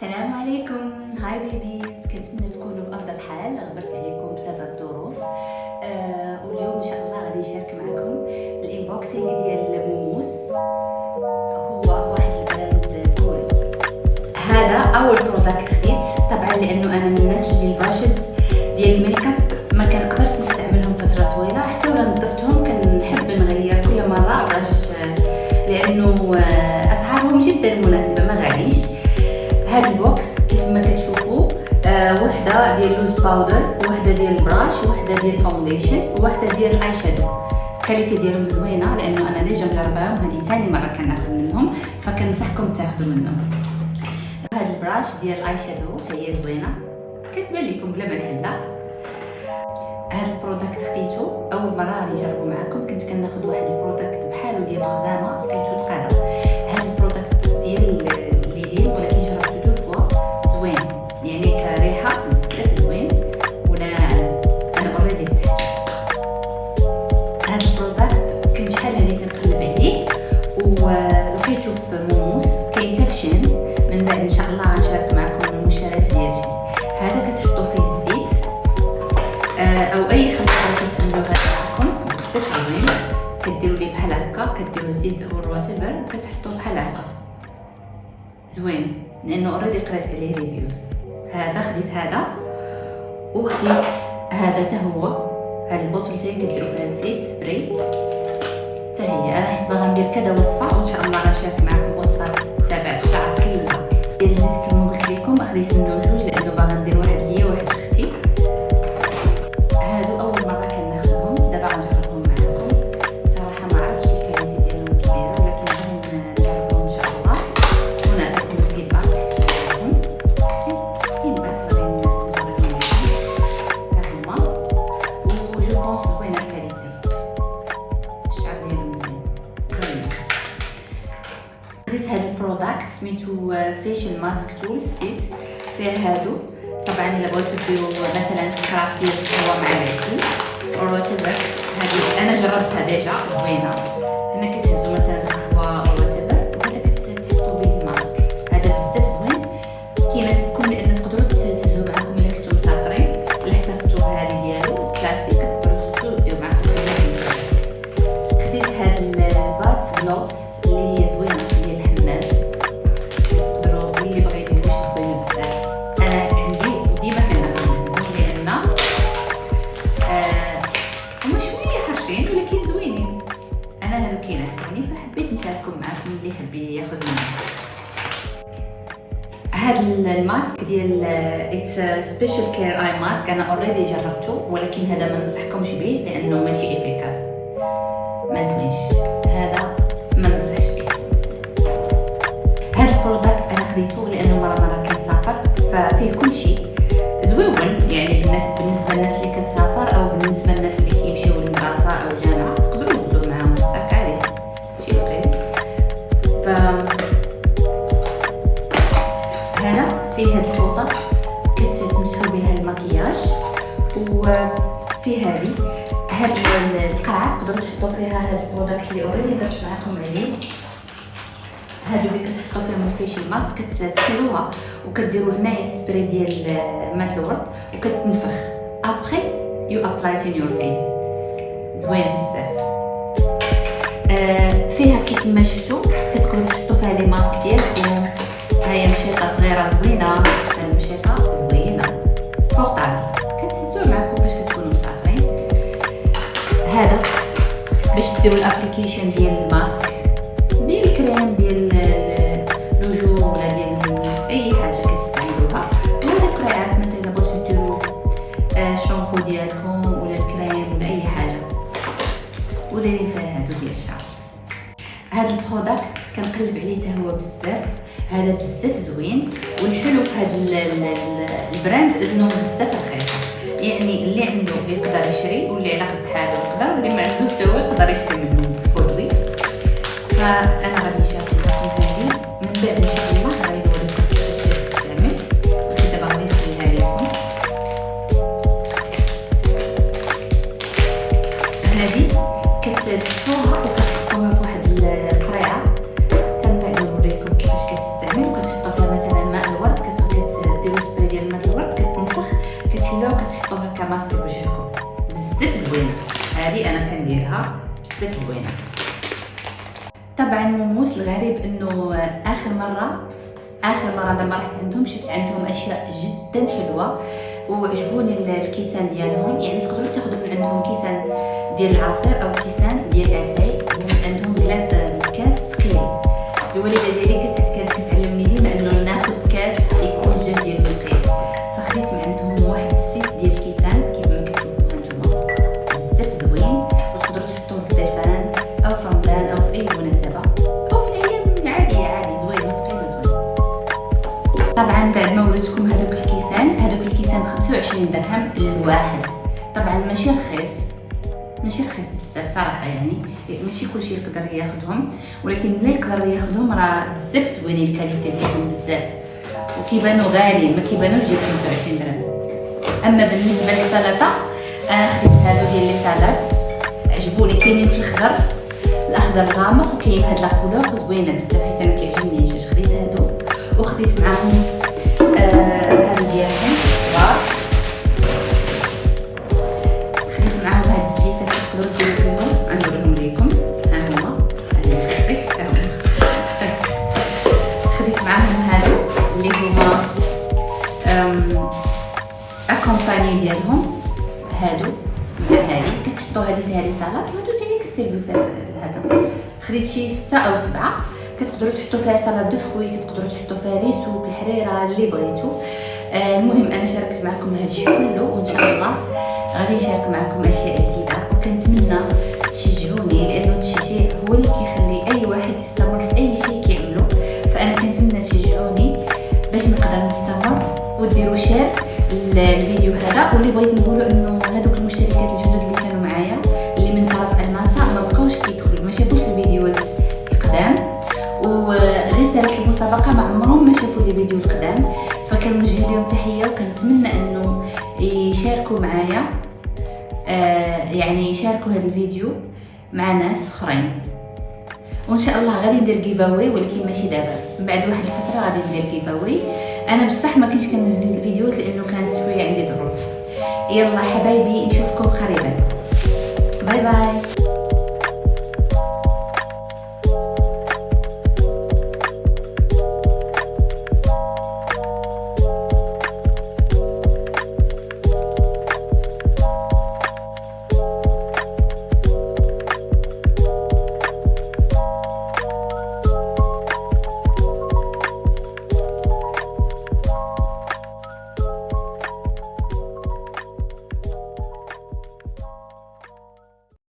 السلام عليكم. هاي بيبيز، كنتمنى تكونوا بافضل حال. غبرت عليكم بسبب ظروف. واليوم ان شاء الله غادي نشارك معكم الانبوكسينغ ديال موموس. هو واحد البراند كوري. هذا اول برودكت خديت، طبعا لانه انا من الناس اللي البراشز ديال الميك اب ما كنقدرش نستعملهم فتره طويله، حتى ولا نظفتهم كنحب نغير كل مره براش، لانه اسعارهم جدا مناسبه ما غاليش. هاد البوكس كيف ما كتشوفوا وحده ديال لوز باودر، وحده ديال براش، وحده ديال فاونديشن، وحده ديال اي شادو. الكاليتي ديالهم زوينه لانه انا ديجا مجرباهم، هذه ثاني مره كناخذ منهم، فكنصحكم تاخذوا منهم. هاد البراش ديال اي شادو هي زوينه، كتبان لكم بلا ما نحلها. هاد البرودكت خديته اول مره غادي نجربو معكم. كنت كناخذ واحد البرودكت بحالو ديال خزامه لقيتو تقادر. هاد البرودكت ديال ليدين ولكن جربته دو فوا، زوين يعني كريحه بزاف زوين وناعم. انا اوريدي فتحته. هاد البرودكت كنت شحال هادي كنقلب عليه ولقيته في موموس، كاين حتى في شين. من بعد ان شاء الله غنشارك معكم المنشورات ديال شين. هذا كتحطوا فيه الزيت او اي خلطه تستعملوها معكم، بزاف زوين. كديروا ليه بحال هكا، كديروا الزيت او واتيفر كتحطوه بحال هكا، زوين لانه اوريدي قريت عليه ريفيوز. هذا خديت هذا وخديت هذا حتى هو. هاد البوطلتين كديروا فيها الزيت سبراي حتى هي. انا حيت باغا ندير كذا وصفه، وان شاء الله غنشارك معكم وصفات تابع الشعر كلها. ديال الزيت كما قلت لكم اخديت منهم جوج لانه باغا ندير واحد ليا وواحد لاختي. هادو اول مره كناخذهم، دابا غنجربهم معكم. صراحه ما عرفتش الكاليتي ديالهم كي دايره، ولكن غادي نجربهم ان شاء الله ونعطيكم الفيدباك ديالهم. كاين باس غادي نوريهم لكم. ها هما و جو بونس زوينه الكاليتي، الشعر ديالهم زوين. خديت هاد البرودكت سميتو فيشل ماسك تول سيت، فيه هادو. طبعا الا بغيتو ديروا مثلا سكراب ديال القهوه مع العسل او واتيفر، هذه انا جربتها ديجا زوينه. هنا كتهزوا مثلا القهوه او واتيفر، وهذا كتحطوا به الماسك. هذا بزاف زوين، كيناسبكم لان تقدروا تهزوه معكم الا كنتو مسافرين. الا احتفظتوا بهذه ديالو بلاستيك كتقدروا تهزوه وديروا معكم. خديت هاد البات جلوفز اللي هي زوينه ديال الحمام، تقدروا اللي بغى يدير واش زوينه بزاف. انا عندي ديما كناخذهم لان هما شويه حرشين ولكن زوينين. انا هادو كيناسبوني فحبيت نشاركهم معكم اللي يحب ياخذ منهم. هاد الماسك ديال اتس سبيشال كير اي ماسك، انا اوريدي جربته ولكن هذا ما ننصحكمش به لانه ماشي افيكاس، ما زوينش. هذا ما ننصحش به. هاد البرودكت انا خديته لانه مره كنسافر، ففيه كل شيء زوين يعني بالنسبه للناس اللي كتسافر او بالنسبه للناس اللي كيمشيو للمدرسه او الجامعه، تقدروا تهزوا معاهم الساك عادي، شي صغير. ف هذا فيه هاد الفوطه كتمسحوا بها المكياج، وفي هذه القرعه تقدروا تحطوا فيها هاد البرودكت اللي اوريدي درت معكم عليه. هادو اللي كتحطوا فيهم الفيشل ماسك كتدخلوها وكديروا هنايا سبراي ديال ماء الورد وكتنفخ. ابخي يو ابلاي ان يور فيس، زوين بزاف. فيها كيف ما شفتوا كتقدروا تحطوا فيها لي ماسك ديالكم. هاهي مشيطه صغيره زوينه، هاد المشيطه زوينه بورطابل كتهزوه معكم باش كتكونوا مسافرين. هذا باش ديروا الابليكيشن ديال الماسك، ديال الكريم ديال لوجو ولا ديال اي حاجه كتستعملوها. ولا القريعات مثلا بغيتو ديروا الشامبو ديالكم ولا الكريم ولا اي حاجه، ودايرين فيها هادو ديال الشعر. هاد البرودكت كنت كنقلب عليه حتى هو بزاف. هذا بزاف زوين، والحلو في هاد البراند انه بزاف رخيصه، يعني اللي عنده يقدر يشري واللي على قد حاله يقدر، واللي ما عندوش حتى هو يقدر يشري منه فوري. فانا غادي نشارك معكم هذه، من بعد ان شاء الله غادي نوريكم كيفاش تستعمل. دابا غادي نخليها لكم. هذه كتدفوها وكتحطوها في واحد القريعه، تنبع نوريكم كيفاش كتستعمل. وكتحطوا فيها مثلا ماء الورد، الغريب انه اخر مره لما رحت عندهم شفت عندهم اشياء جدا حلوه وعجبوني الكيسان ديالهم. يعني تقدروا تاخذوا من عندهم كيسان ديال العصير او كيسان ديال الاتاي. عندهم كاس ثقيل. الوالده ديالي كانت كتعلمني ديما انه ناخذ كاس يكون جد ديال ثقيل، فخديت من عندهم واحد السيت ديال الكيسان كيف ما كتشوفوا هانتوما، بزاف زوين وتقدروا تحطوه في الضيفان او في رمضان او في اي مناسبه او في الايام العاديه. عادي زوين وثقيل وزوين. طبعا بعد ما وريتكم هذوك الكيسان ب 25 درهم الواحد. طبعا ماشي رخيص بزاف صراحه، يعني ماشي كلشي يقدر ياخذهم، ولكن اللي يقدر ياخذهم راه بزاف زوينين الكاليتي ديالهم بزاف وكيبانوا غاليين، ما كيبانوش ديال 25 درهم. اما بالنسبه للسلطه انا خديت هادو ديال لي سالاد، عجبوني. كاينين في الخضر، الاخضر الغامق، وكاين هاد لاكولور زوينه بزاف حيت انا كيعجبني الدجاج. خديت هادو وخديت معاهم هادو ديالهم كبار. خديت معاهم هاد الزليفات تقدروا ديروا فيهم، غنوريهم ليكم. ها هما خديت معاهم هادو اللي هما اكومباني ديالهم. هادو مع هادي كتحطوا هادي فيها لي سالاد وهادو تاني كتسيبوا فيها هذا. خديت شي 6 أو 7. كتقدروا تحطوا فيها سالاد دو فروي، كتقدروا تحطوا فيها لي سوب، الحريره اللي بغيتو. المهم انا شاركت معكم هادشي كله، وان شاء الله غادي نشارك معكم اشياء جديده. وكنتمنى تشجعوني لانه التشجيع هو اللي كيخلي اي واحد يستمر في اي شيء كيعملو. فانا كنتمنى تشجعوني باش نقدر نستمر وديروا شير الفيديو هذا. واللي بغيت نقوله انه هذوك المشتركات الجدد اللي كانوا معايا اللي من طرف الماسا ما بقاوش كيدخلوا، ما شافوش الفيديوهات القدام، وغير سالت المسابقه ما عمرهم ما شافوا لي فيديو القدام. فكنوجه لهم تحيه وكنتمنى انه يشاركوا معايا، يعني يشاركوا هذا الفيديو مع ناس اخرين. وان شاء الله غادي ندير جيفاوي، ولكن ماشي دابا، من بعد واحد الفتره غادي ندير جيفاوي. انا بصح ما كنتش كنزل الفيديوهات لانه كانت شويه عندي ظروف. يلا حبايبي نشوفكم قريبا، باي باي.